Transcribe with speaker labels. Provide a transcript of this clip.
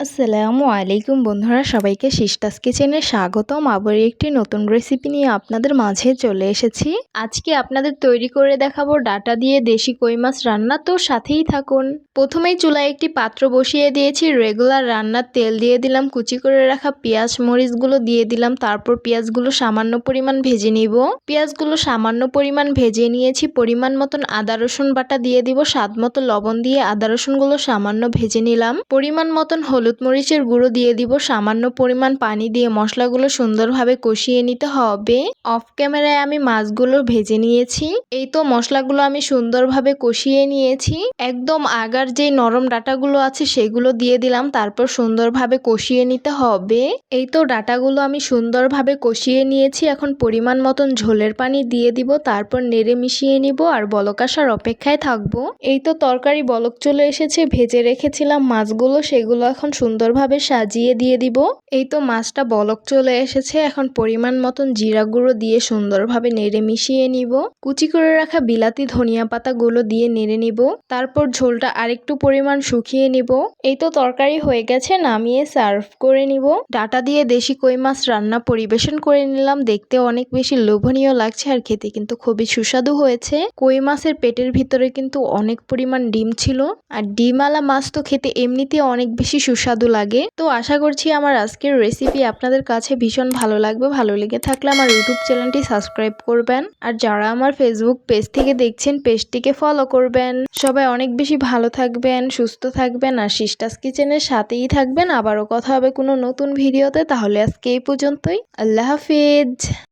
Speaker 1: আসসালামু আলাইকুম বন্ধুরা, সবাইকে সিস্টাস কিচেনে স্বাগতম। আবার একটি নতুন রেসিপি নিয়ে আপনাদের মাঝে চলে এসেছি। আজকে আপনাদের তৈরি করে দেখাবো ডাটা দিয়ে দেশি কই মাছ রান্না, তো সাথেই থাকুন। প্রথমেই চুলায় একটি পাত্র বসিয়ে দিয়েছি, রেগুলার রান্নার তেল দিয়ে দিলাম, কুচি করে রাখা পেঁয়াজ মরিচগুলো দিয়ে দিলাম, তারপর পেঁয়াজগুলো সামান্য পরিমাণ ভেজে নিব। পেঁয়াজগুলো সামান্য পরিমাণ ভেজে নিয়েছি, পরিমাণ মতন আদা রসুন বাটা দিয়ে দিব, স্বাদ মতো লবণ দিয়ে আদা রসুনগুলো সামান্য ভেজে নিলাম, পরিমাণ মতন হলুদ মরিচের গুঁড়ো দিয়ে দিব, সামান্য পরিমাণ পানি দিয়ে মশলাগুলো সুন্দরভাবে কষিয়ে নিতে হবে। অফ ক্যামেরায় আমি মাছগুলো ভেজে নিয়েছি। এই তো মশলাগুলো আমি সুন্দরভাবে কষিয়ে নিয়েছি। একদম আগার যে নরম ডাটাগুলো আছে সেগুলো দিয়ে দিলাম, তারপর সুন্দরভাবে কষিয়ে নিতে হবে। এই তো ডাটাগুলো আমি সুন্দরভাবে কষিয়ে নিয়েছি। এখন পরিমাণ মতন ঝোলের পানি দিয়ে দিব, তারপর নেড়ে মিশিয়ে নিব আর বলক আসার অপেক্ষায় থাকবো। এই তো তরকারি বলক চলে এসেছে, ভেজে রেখেছিলাম মাছগুলো, সেগুলো এখন সুন্দরভাবে সাজিয়ে দিয়ে দিব। এই তো মাছটা বলক চলে এসেছে, এখন পরিমাণ মতন জিরা গুঁড়ো দিয়ে সুন্দরভাবে নেড়ে মিশিয়ে নিব। কুচি করে রাখা বিলাতি ধনিয়া পাতাগুলো দিয়ে নেড়ে নিব, তারপর ঝোলটা আরেকটু পরিমাণ শুকিয়ে নিব। এই তো তরকারি হয়ে গেছে, নামিয়ে সার্ভ করে নিব। ডাটা দিয়ে দেশি কই মাছ রান্না পরিবেশন করে নিলাম। দেখতে অনেক বেশি লোভনীয় লাগছে আর খেতে কিন্তু খুবই সুস্বাদু হয়েছে। কই মাছের পেটের ভিতরে কিন্তু অনেক পরিমাণ ডিম ছিল, আর ডিমওয়ালা মাছ তো খেতে এমনিতে অনেক বেশি সুস্বাদু লাগে। তো আশা করছি আমার আজকের রেসিপি আপনাদের কাছে ভীষণ ভালো লাগবে। ভালো লেগে থাকলে আমার ইউটিউব চ্যানেলটি সাবস্ক্রাইব করবেন, আর যারা আমার ফেসবুক পেজ থেকে দেখছেন পেজটিকে ফলো করবেন। সবাই অনেক বেশি ভালো থাকবেন, সুস্থ থাকবেন, আর সিস্টাস কিচেনের সাথেই থাকবেন। আবারও কথা হবে কোনো নতুন ভিডিওতে। তাহলে আজকে এই পর্যন্তই। আল্লাহ হাফিজ।